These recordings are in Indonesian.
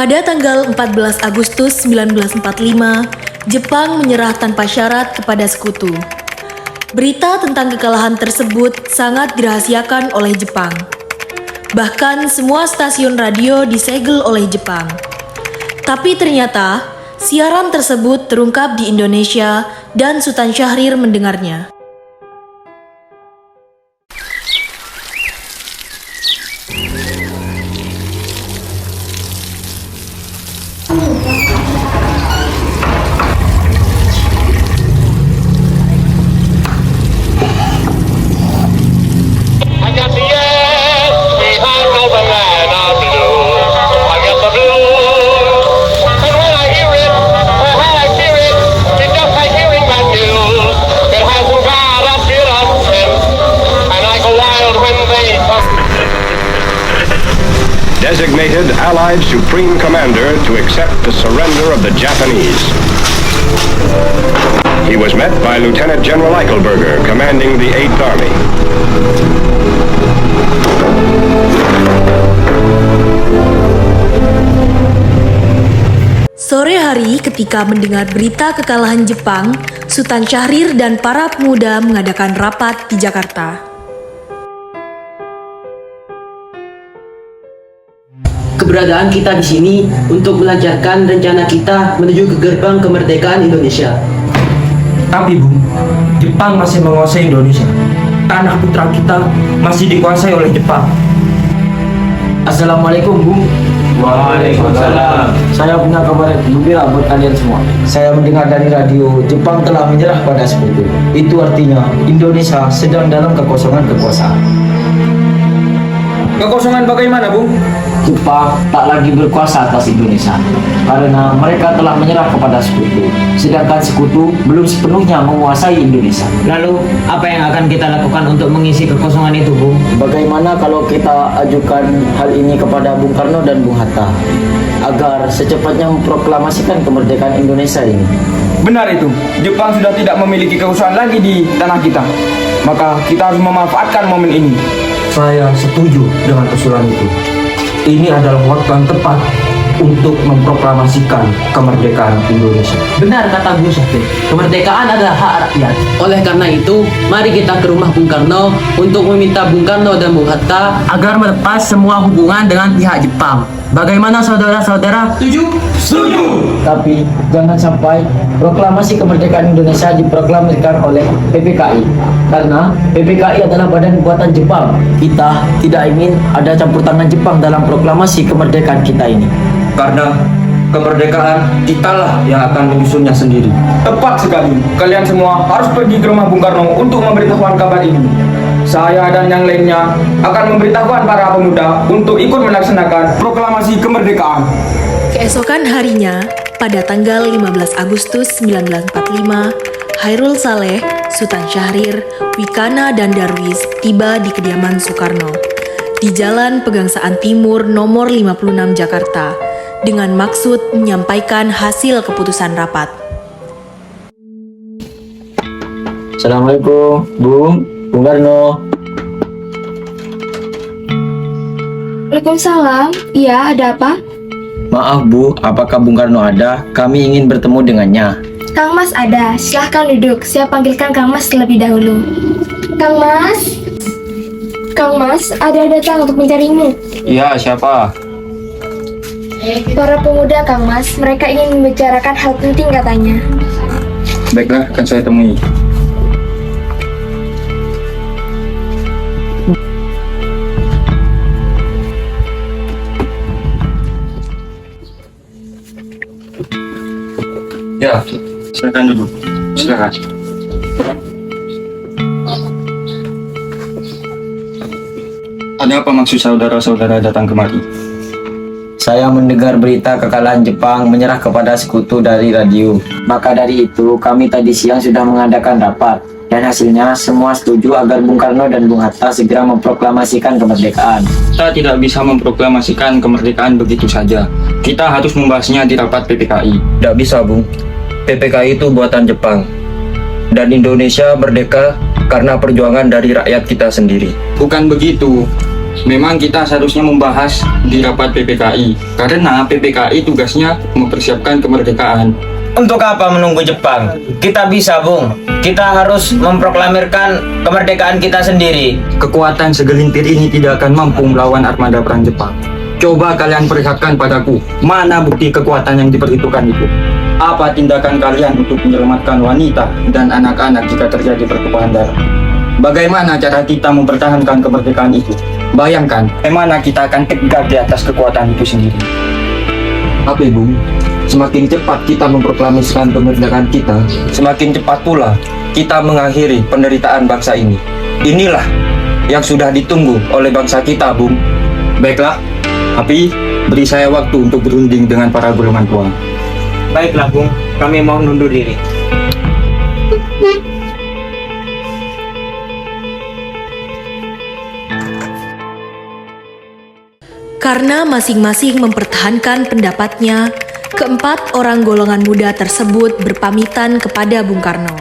Pada tanggal 14 Agustus 1945, Jepang menyerah tanpa syarat kepada sekutu. Berita tentang kekalahan tersebut sangat dirahasiakan oleh Jepang. Bahkan semua stasiun radio disegel oleh Jepang. Tapi ternyata, siaran tersebut terungkap di Indonesia dan Sultan Syahrir mendengarnya. Designated Allied Supreme Commander to accept the surrender of the Japanese. He was met by Lieutenant General Eichelberger, commanding the 8th Army. Sore hari ketika mendengar berita kekalahan Jepang, Sultan Syahrir dan para pemuda mengadakan rapat di Jakarta. Keberadaan kita di sini untuk melancarkan rencana kita menuju ke gerbang kemerdekaan Indonesia. Tapi Bu, Jepang masih menguasai Indonesia. Tanah putra kita masih dikuasai oleh Jepang. Assalamualaikum Bu. Waalaikumsalam. Saya punya kabar gembira buat kalian semua. Saya mendengar dari radio Jepang telah menyerah pada sekutu. Itu artinya Indonesia sedang dalam kekosongan kekuasaan. Kekosongan bagaimana Bu? Jepang tak lagi berkuasa atas Indonesia karena mereka telah menyerah kepada sekutu, sedangkan sekutu belum sepenuhnya menguasai Indonesia. Lalu, apa yang akan kita lakukan untuk mengisi kekosongan itu, Bung? Bagaimana kalau kita ajukan hal ini kepada Bung Karno dan Bung Hatta agar secepatnya memproklamasikan kemerdekaan Indonesia ini? Benar itu, Jepang sudah tidak memiliki kekuasaan lagi di tanah kita. Maka kita harus memanfaatkan momen ini. Saya setuju dengan usulan itu. Ini adalah waktu yang tepat untuk memproklamasikan kemerdekaan Indonesia. Benar kata Bung Syafir, kemerdekaan adalah hak rakyat. Oleh karena itu, mari kita ke rumah Bung Karno untuk meminta Bung Karno dan Bung Hatta agar melepas semua hubungan dengan pihak Jepang. Bagaimana saudara-saudara? Setuju! Tapi jangan sampai proklamasi kemerdekaan Indonesia diproklamasikan oleh PPKI, karena PPKI adalah badan buatan Jepang. Kita tidak ingin ada campur tangan Jepang dalam proklamasi kemerdekaan kita ini. Karena kemerdekaan kitalah yang akan menyusunnya sendiri. Tepat sekali. Kalian semua harus pergi ke rumah Bung Karno untuk memberitahukan kabar ini. Saya dan yang lainnya akan memberitahukan para pemuda untuk ikut melaksanakan proklamasi kemerdekaan. Keesokan harinya, pada tanggal 15 Agustus 1945, Hairul Saleh, Sultan Syahrir, Wikana, dan Darwis tiba di kediaman Soekarno di Jalan Pegangsaan Timur nomor 56 Jakarta dengan maksud menyampaikan hasil keputusan rapat. Assalamualaikum, Bung Karno. Waalaikumsalam. Iya, ada apa? Maaf Bu, apakah Bung Karno ada? Kami ingin bertemu dengannya. Kang Mas ada. Silahkan duduk. Saya panggilkan Kang Mas terlebih dahulu. Kang Mas? Kang Mas, ada yang datang untuk mencarimu. Iya, siapa? Para pemuda, Kang Mas. Mereka ingin membicarakan hal penting katanya. Baiklah, akan saya temui. Ya, silakan duduk. Silakan. Ada apa maksud saudara-saudara datang kemari? Saya mendengar berita kekalahan Jepang menyerah kepada sekutu dari radio. Maka dari itu, kami tadi siang sudah mengadakan rapat. Dan hasilnya, semua setuju agar Bung Karno dan Bung Hatta segera memproklamasikan kemerdekaan. Kita tidak bisa memproklamasikan kemerdekaan begitu saja. Kita harus membahasnya di rapat PPKI. Tidak bisa, Bung. PPKI itu buatan Jepang. Dan Indonesia merdeka karena perjuangan dari rakyat kita sendiri. Bukan begitu. Memang kita seharusnya membahas di rapat PPKI, karena PPKI tugasnya mempersiapkan kemerdekaan. Untuk apa menunggu Jepang? Kita bisa, Bung. Kita harus memproklamirkan kemerdekaan kita sendiri. Kekuatan segelintir ini tidak akan mampu melawan armada perang Jepang. Coba kalian perlihatkan padaku, mana bukti kekuatan yang diperhitungkan itu? Apa tindakan kalian untuk menyelamatkan wanita dan anak-anak jika terjadi pertumpahan darah? Bagaimana cara kita mempertahankan kemerdekaan itu? Bayangkan, bagaimana kita akan tegak di atas kekuatan itu sendiri. Apa, Bung? Semakin cepat kita memproklamasikan kemerdekaan kita, semakin cepat pula kita mengakhiri penderitaan bangsa ini. Inilah yang sudah ditunggu oleh bangsa kita, Bung. Baiklah, tapi beri saya waktu untuk berunding dengan para golongan tua. Baiklah, Bung. Kami mau undur diri. Karena masing-masing mempertahankan pendapatnya, keempat orang golongan muda tersebut berpamitan kepada Bung Karno.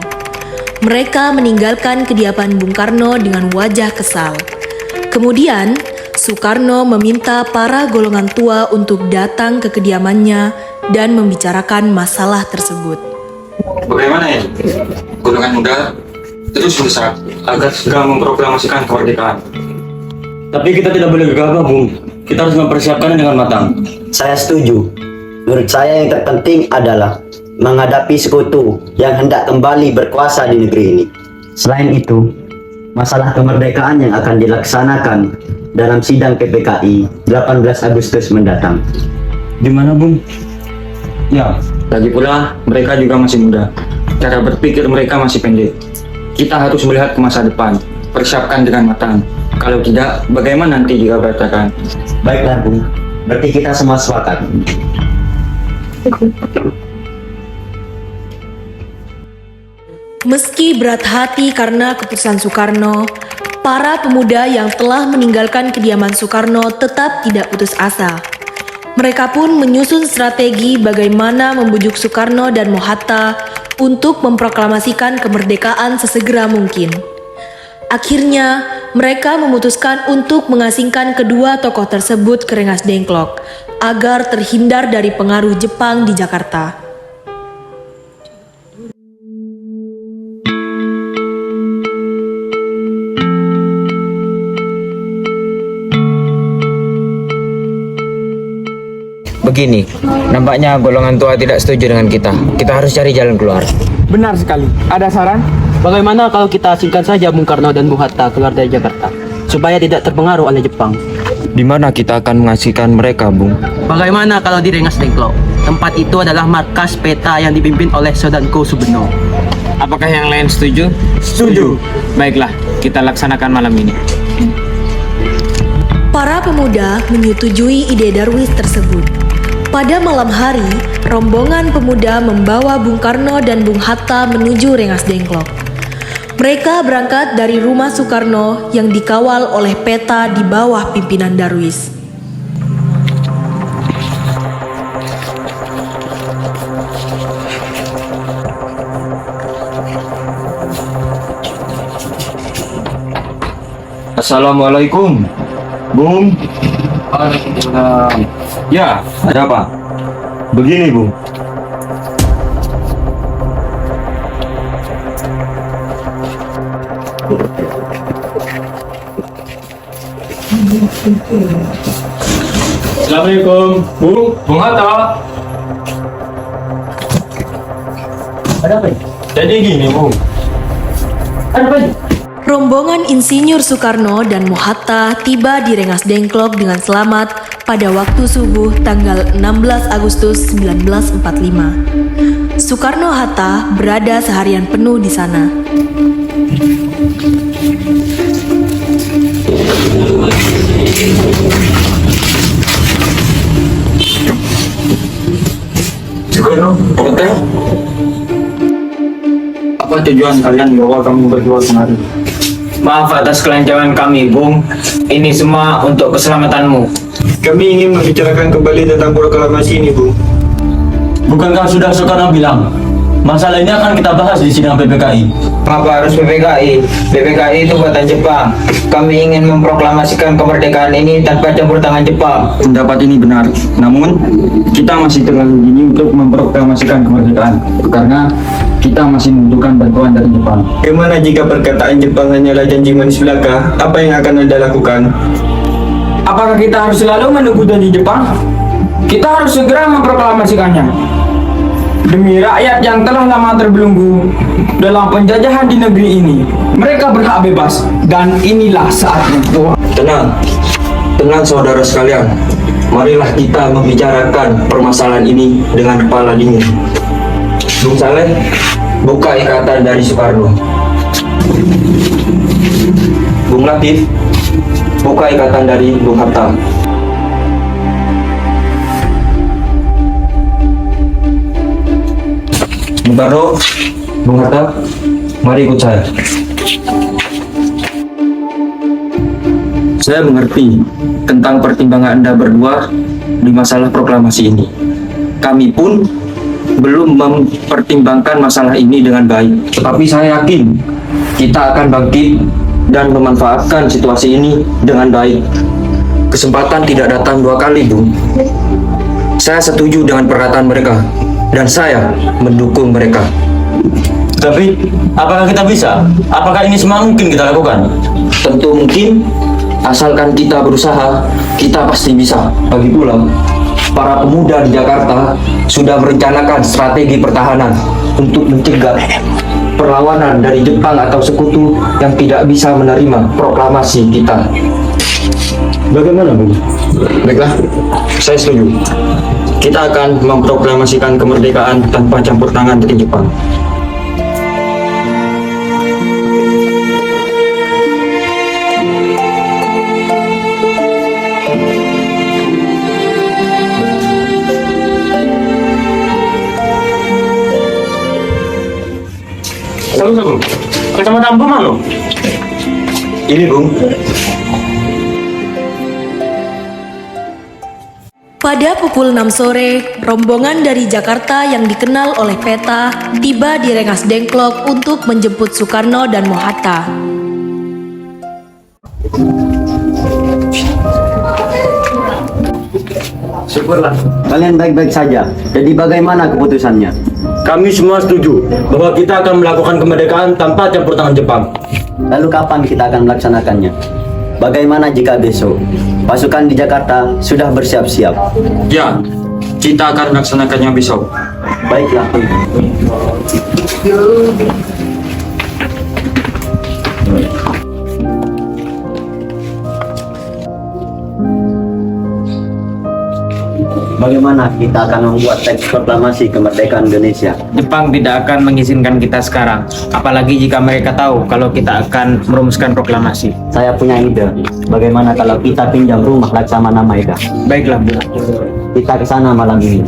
Mereka meninggalkan kediaman Bung Karno dengan wajah kesal. Kemudian, Soekarno meminta para golongan tua untuk datang ke kediamannya dan membicarakan masalah tersebut. Bagaimana ya? Golongan muda terus mendesak agar segera memproklamasikan kemerdekaan. Tapi kita tidak boleh gegabah, Bung. Kita harus mempersiapkannya dengan matang. Saya setuju. Menurut saya yang terpenting adalah menghadapi sekutu yang hendak kembali berkuasa di negeri ini. Selain itu, masalah kemerdekaan yang akan dilaksanakan dalam sidang PPKI 18 Agustus mendatang. Di mana, Bung? Ya, lagi pula mereka juga masih muda. Cara berpikir mereka masih pendek. Kita harus melihat ke masa depan, persiapkan dengan matang. Kalau tidak, bagaimana nanti jika berantakan? Baiklah, Bung. Berarti kita semua sepakat. Meski berat hati karena keputusan Soekarno, para pemuda yang telah meninggalkan kediaman Soekarno tetap tidak putus asa. Mereka pun menyusun strategi bagaimana membujuk Soekarno dan Mohatta untuk memproklamasikan kemerdekaan sesegera mungkin. Akhirnya, mereka memutuskan untuk mengasingkan kedua tokoh tersebut ke Rengas Dengklok agar terhindar dari pengaruh Jepang di Jakarta. Begini, nampaknya golongan tua tidak setuju dengan kita. Kita harus cari jalan keluar. Benar sekali. Ada saran? Bagaimana kalau kita asingkan saja Bung Karno dan Bung Hatta keluar dari Jakarta, supaya tidak terpengaruh oleh Jepang? Di mana kita akan mengasingkan mereka, Bung? Bagaimana kalau di Rengas Dengklok? Tempat itu adalah markas peta yang dipimpin oleh Soedanko Subeno. Apakah yang lain setuju? Setuju. Baiklah, kita laksanakan malam ini. Para pemuda menyetujui ide Darwis tersebut. Pada malam hari, rombongan pemuda membawa Bung Karno dan Bung Hatta menuju Rengas Dengklok. Mereka berangkat dari rumah Soekarno yang dikawal oleh peta di bawah pimpinan Darwis. Assalamualaikum, Bung. Ya, ada apa? Begini, Bung. Assalamualaikum, Bung Hatta. Ada apa ini? Jadi gini, Bung. Ada apa ini? Rombongan Insinyur Soekarno dan Mohatta tiba di Rengas Dengklok dengan selamat pada waktu subuh tanggal 16 Agustus 1945. Soekarno-Hatta berada seharian penuh di sana. Soekarno, Hatta. Apa tujuan kalian membawa kami berdua kemari? Maaf atas kelancaran kami, Bung. Ini semua untuk keselamatanmu. Kami ingin membicarakan kembali tentang proklamasi ini, Bung. Bukankah sudah Soekarno bilang masalah ini akan kita bahas di sidang PPKI. Mengapa harus PPKI? PPKI itu buatan Jepang. Kami ingin memproklamasikan kemerdekaan ini tanpa campur tangan Jepang. Pendapat ini benar, namun kita masih terlalu dini untuk memproklamasikan kemerdekaan karena kita masih membutuhkan bantuan dari Jepang. Bagaimana jika perkataan Jepang hanyalah janji manis belaka? Apa yang akan Anda lakukan? Apakah kita harus selalu menunggu janji Jepang? Kita harus segera memproklamasikannya demi rakyat yang telah lama terbelenggu dalam penjajahan di negeri ini. Mereka berhak bebas dan inilah saatnya. Tenang saudara sekalian. Marilah kita membicarakan permasalahan ini dengan kepala dingin. Bung Saleh, buka ikatan dari Soekarno. Bung Latif, buka ikatan dari Bung Hatta. Bung Karno, Bung Hatta, mari ikut saya. Saya mengerti tentang pertimbangan Anda berdua di masalah proklamasi ini. Kami pun belum mempertimbangkan masalah ini dengan baik. Tetapi saya yakin kita akan bangkit dan memanfaatkan situasi ini dengan baik. Kesempatan tidak datang dua kali, Bung. Saya setuju dengan perkataan mereka dan saya mendukung mereka. Tapi, apakah kita bisa? Apakah ini semua mungkin kita lakukan? Tentu mungkin, asalkan kita berusaha, kita pasti bisa. Lagi pula, para pemuda di Jakarta sudah merencanakan strategi pertahanan untuk mencegah perlawanan dari Jepang atau sekutu yang tidak bisa menerima proklamasi kita. Bagaimana, Bu? Baiklah, saya setuju. Kita akan memproklamasikan kemerdekaan tanpa campur tangan dari Jepang. Sabu, kacamata ambu mana? Ini, Bung. Pada pukul 6 sore, rombongan dari Jakarta yang dikenal oleh peta tiba di Rengas Dengklok untuk menjemput Soekarno dan Mohatta. Syukurlah, kalian baik-baik saja. Jadi bagaimana keputusannya? Kami semua setuju bahwa kita akan melakukan kemerdekaan tanpa campur tangan Jepang. Lalu kapan kita akan melaksanakannya? Bagaimana jika besok pasukan di Jakarta sudah bersiap-siap? Ya, kita akan melaksanakannya besok. Baiklah. Bagaimana kita akan membuat teks proklamasi kemerdekaan Indonesia? Jepang tidak akan mengizinkan kita sekarang, apalagi jika mereka tahu kalau kita akan merumuskan proklamasi. Saya punya ide. Bagaimana kalau kita pinjam rumah Laksamana Maeda? Baiklah, Bu. Kita ke sana malam ini.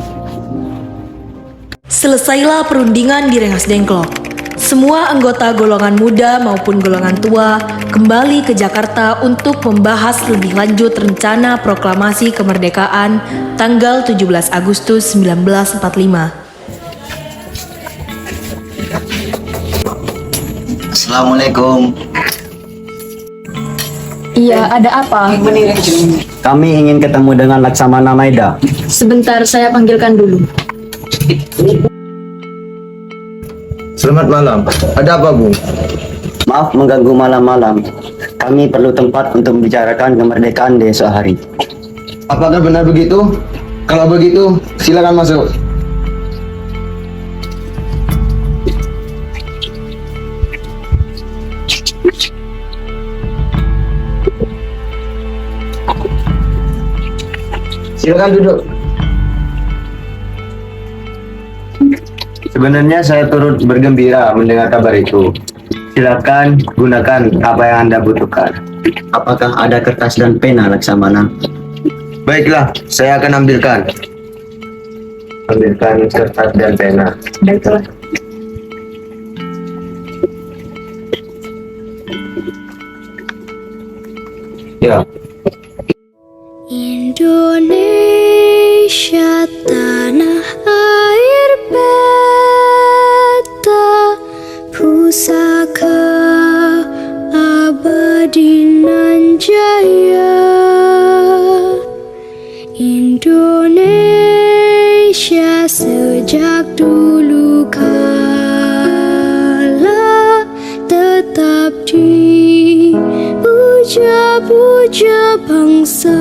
Selesailah perundingan di Rengas Dengklok. Semua anggota golongan muda maupun golongan tua kembali ke Jakarta untuk membahas lebih lanjut rencana proklamasi kemerdekaan tanggal 17 Agustus 1945. Assalamualaikum. Iya, ada apa? Kami ingin ketemu dengan Laksamana Maeda. Sebentar, saya panggilkan dulu. Selamat malam. Ada apa, Bung? Maaf mengganggu malam-malam. Kami perlu tempat untuk membicarakan kemerdekaan di esok hari. Apakah benar begitu? Kalau begitu, silakan masuk. Silakan duduk. Sebenarnya saya turut bergembira mendengar kabar itu. Silakan gunakan apa yang Anda butuhkan. Apakah ada kertas dan pena, Laksamana? Baiklah, saya akan ambilkan. Ambilkan kertas dan pena. Baiklah. Ya. Indonesia tanah air bebas. puja-puja bangsa.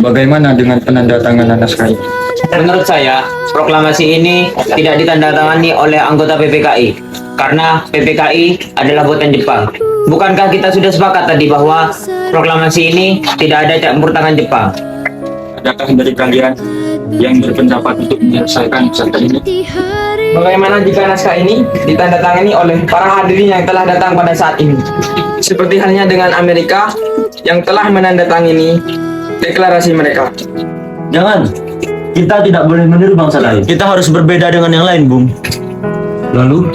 Bagaimana dengan penandatanganan naskah ini? Menurut saya, proklamasi ini tidak ditandatangani oleh anggota PPKI karena PPKI adalah buatan Jepang. Bukankah kita sudah sepakat tadi bahwa proklamasi ini tidak ada campur tangan Jepang? Adakah dari kalian yang berpendapat untuk menyelesaikan peserta ini? Bagaimana jika naskah ini ditandatangani oleh para hadirin yang telah datang pada saat ini? Seperti halnya dengan Amerika yang telah menandatangani deklarasi mereka. Jangan. Kita tidak boleh meniru bangsa lain. Kita harus berbeda dengan yang lain, Bung. Lalu,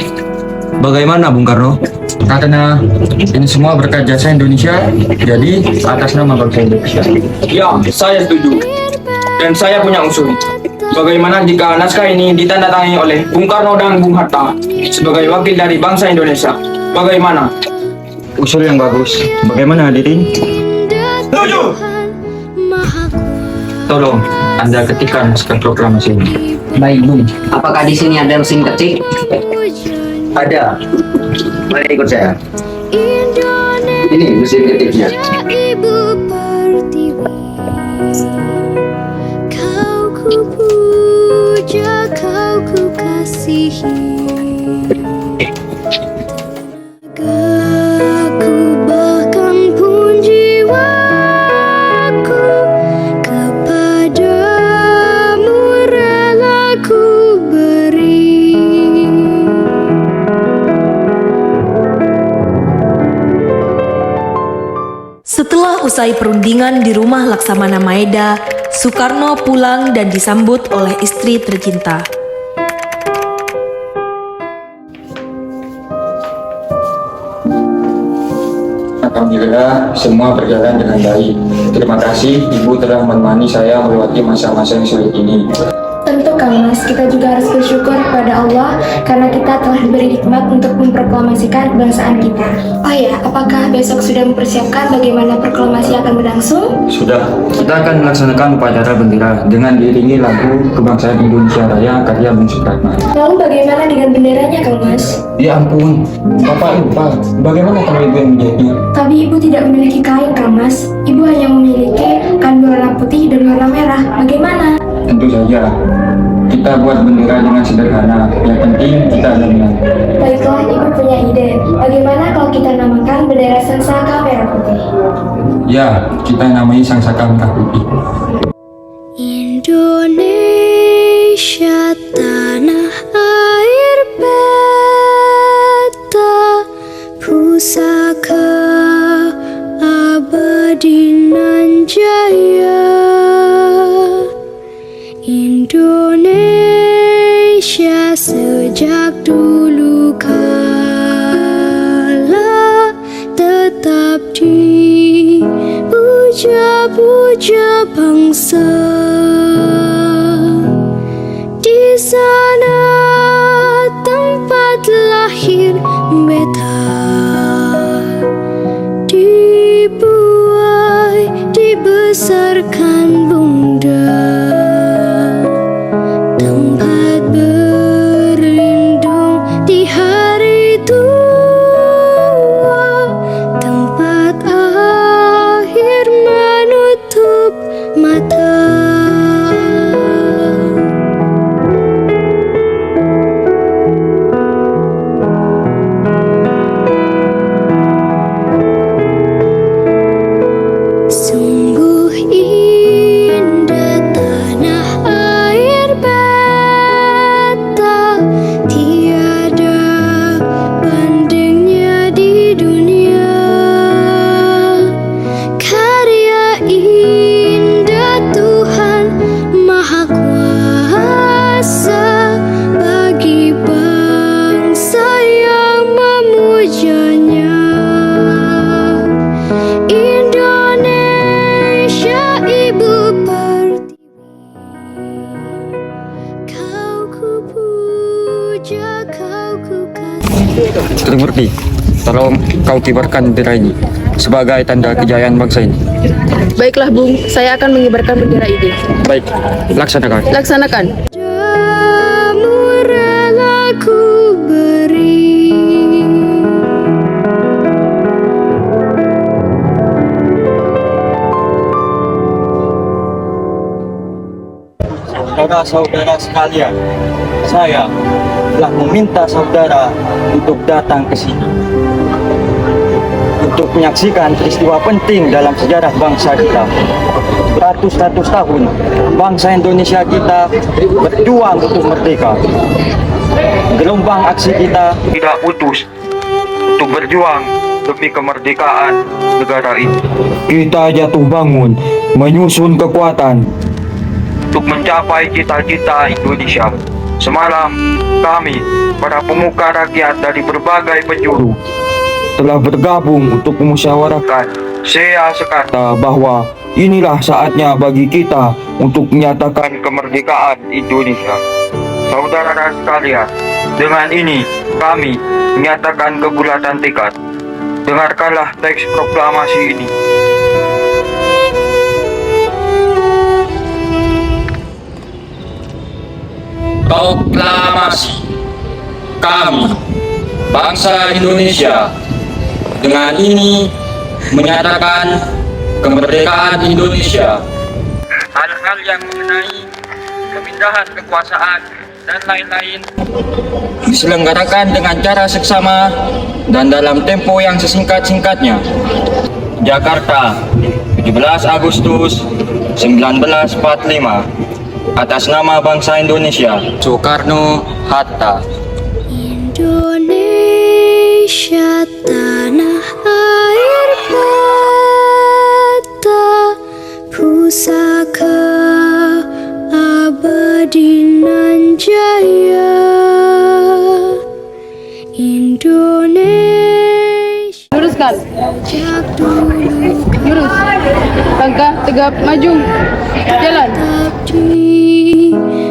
bagaimana Bung Karno? Karena ini semua berkat jasa Indonesia, jadi atas nama bangsa Indonesia. Ya, saya setuju. Dan saya punya usul. Bagaimana jika naskah ini ditandatangani oleh Bung Karno dan Bung Hatta sebagai wakil dari bangsa Indonesia? Bagaimana? Usul yang bagus. Bagaimana hadirin? Setuju. Tolong, Anda ketikkan naskah proklamasi ini. Baik, Bung. Apakah di sini ada mesin ketik? Ada. Mari ikut saya. Ini mesin ketiknya. Ibu Pertiwi, kau ku puja, kau ku kasihi. Tegakku bahkan pun jiwaku kepadamu rela ku beri. Setelah usai perundingan di rumah Laksamana Maeda, Soekarno pulang dan disambut oleh istri tercinta. Alhamdulillah, semua berjalan dengan baik. Terima kasih Ibu telah menemani saya melewati masa-masa yang sulit ini. Tentu Kang Mas, kita juga harus bersyukur kepada Allah karena kita telah diberi hikmat untuk memproklamasikan kebangsaan kita. Oh ya, apakah besok sudah mempersiapkan bagaimana proklamasi akan berlangsung? Sudah, kita akan melaksanakan upacara bendera dengan diiringi lagu Kebangsaan Indonesia Raya karya Bung Supratman. Lalu bagaimana dengan benderanya Kang Mas? Ya ampun, Bapak lupa. Bagaimana kalau Ibu yang menjahitnya? Tapi Ibu tidak memiliki kain Kang Mas. Ibu hanya memiliki kain berwarna putih dan warna merah. Bagaimana? Tentu saja. Kita buat bendera dengan sederhana. Yang penting kita ada niat. Baiklah, Ibu punya ide. Bagaimana kalau kita namakan bendera Sangsaka merah putih? Ya, kita namai Sangsaka Merah Putih. Indonesia tanah air beta pusaka abadi nan jaya. Indonesia sejak dulu kala tetap dipuja-puja bangsa. Di sana tempat lahir beta, dibuai dibesarkan bunda. Tempat berlindung di hari tua, tempat akhir menutup mata. Sungguh indah tanah air beta, tiada bandingnya di dunia. Karya indah Tuhan Maha Kuasa bagi bangsa yang memujanya. Indonesia Ibu Pertiwi, kau ku puja, kau ku kasih. Trimurti, tolong kau kibarkan bendera ini sebagai tanda kejayaan bangsa ini. Baiklah Bung, saya akan mengibarkan bendera ini. Baik, laksanakan. Laksanakan. Padamu rela ku beri. Saudara-saudara sekalian, saya telah meminta saudara untuk datang ke sini untuk menyaksikan peristiwa penting dalam sejarah bangsa kita. Beratus-ratus tahun bangsa Indonesia kita berjuang untuk merdeka. Gelombang aksi kita tidak putus untuk berjuang demi kemerdekaan negara ini. Kita jatuh bangun, menyusun kekuatan untuk mencapai cita-cita Indonesia. Semalam, kami, para pemuka rakyat dari berbagai penjuru, telah bergabung untuk memusyawarahkan saya sekata bahwa inilah saatnya bagi kita untuk menyatakan kemerdekaan Indonesia. Saudara sekalian, dengan ini kami menyatakan kebulatan tekad. Dengarkanlah teks proklamasi ini. proklamasi kami, bangsa Indonesia, dengan ini menyatakan kemerdekaan Indonesia. Hal-hal yang mengenai pemindahan kekuasaan dan lain-lain Diselenggarakan dengan cara seksama dan dalam tempo yang sesingkat-singkatnya. Jakarta, 17 Agustus 1945. Atas nama bangsa Indonesia, Soekarno Hatta. Indonesia tanah air beta, pusaka abadi nan jaya. Indonesia. Luruskan. Lurus. Langkah tegap maju. Jalan.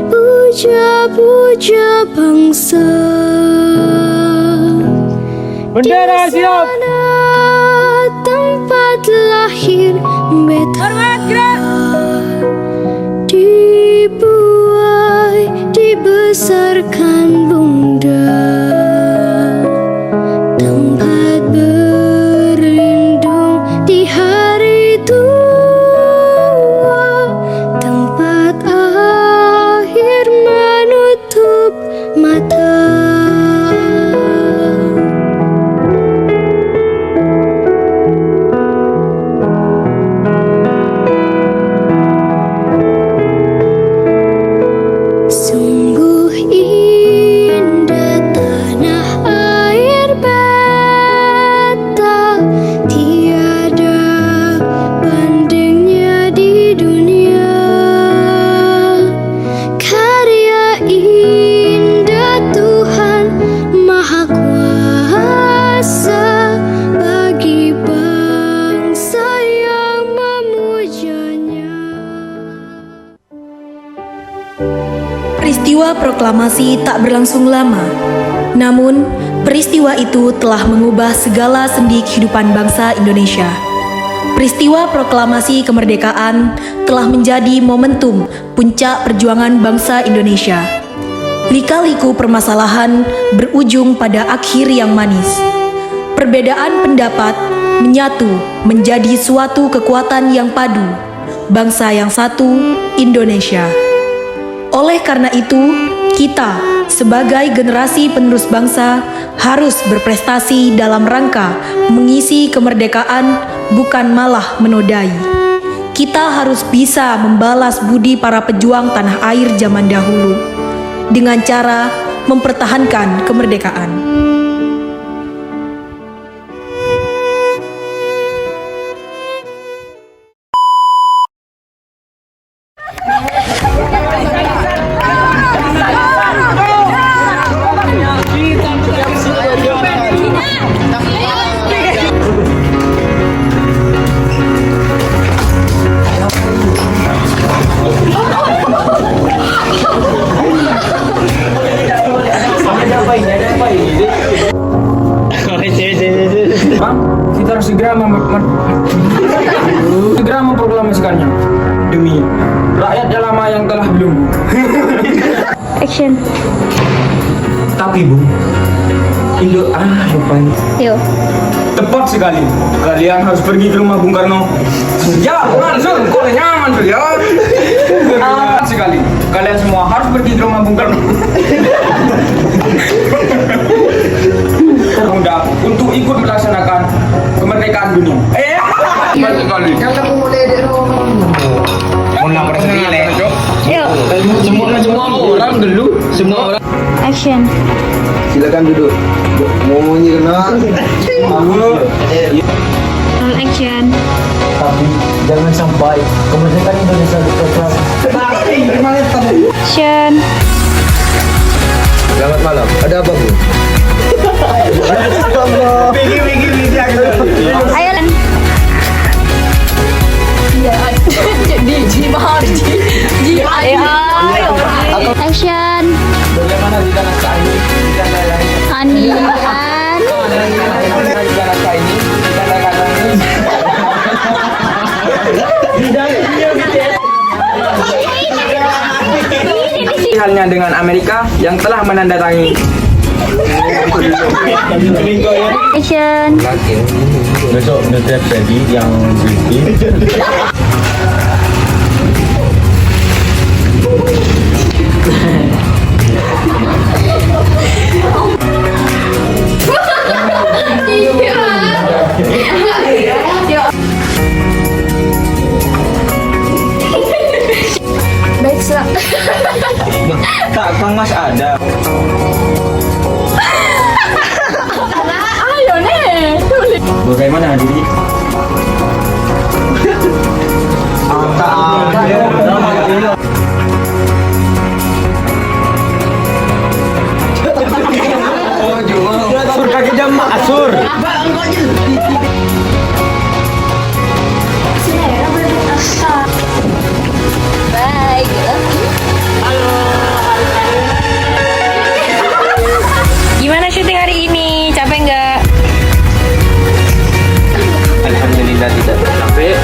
Puja-puja bangsa. Bendera siap. Tempat lahir beta. Dibuai, dibesarkan bunda. Tempat berlindung di hari tua. Tempat akhir menutup mata. Sungguh indah tanah air beta, tiada bandingnya di dunia. Karya indah Tuhan Maha Kuasa bagi bangsa yang memujanya. Peristiwa proklamasi tak berlangsung lama. Namun, peristiwa itu telah mengubah segala sendi kehidupan bangsa Indonesia. Peristiwa proklamasi kemerdekaan telah menjadi momentum puncak perjuangan bangsa Indonesia. Lika-liku permasalahan berujung pada akhir yang manis. Perbedaan pendapat menyatu menjadi suatu kekuatan yang padu. Bangsa yang satu, Indonesia. Oleh karena itu, kita sebagai generasi penerus bangsa harus berprestasi dalam rangka mengisi kemerdekaan, bukan malah menodai. Kita harus bisa membalas budi para pejuang tanah air zaman dahulu dengan cara mempertahankan kemerdekaan. Bang, kita harus segera memproklamasikannya demi rakyat Jalama yang telah belum. Action. Tapi Bu, lupain. Yuk. Tepat sekali. Kalian harus pergi ke rumah Bung Karno. Ya, langsung. Kok nyaman tuh ya? Tepat sekali. Kalian semua harus pergi ke rumah Bung Karno. Muda untuk ikut melaksanakan kemerdekaan dunia. Tepat sekali. Semua orang dulu. Semua orang. Action. Silakan duduk. Ngomongnya kena. Action. Tapi jangan sampai kemerdekaan Indonesia diproklamasi. Action. Selamat malam. Ada apa, Bu? Ayo Lan. Action. Bagaimana jika naskah ini ditanda Ani. Bagaimana jika naskah ini ditanda halnya dengan Amerika yang telah menandatangani Action. Besok Nutret Freddy yang British. Baik, Sel. tak Kang Mas ada. Ayo nih. Bagaimana Didi? Asur kaki jam asur. Baik. Gimana syuting hari ini? Capek nggak? Alhamdulillah tidak capek.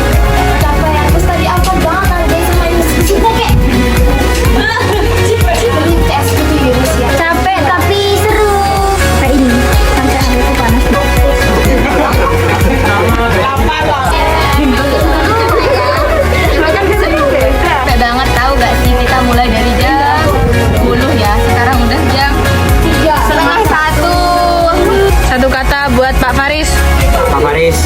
Capek ya, terus tadi angkat banget harga sama ini cinta kek. Beli tes gitu Yunus ya. Capek tapi seru. Kayak ini. Sampai akhir itu panas. Capek banget tahu gak sih, kita mulai dari jam 10 ya. Sekarang udah jam 3:30. Satu kata buat Pak Faris. Pak Faris.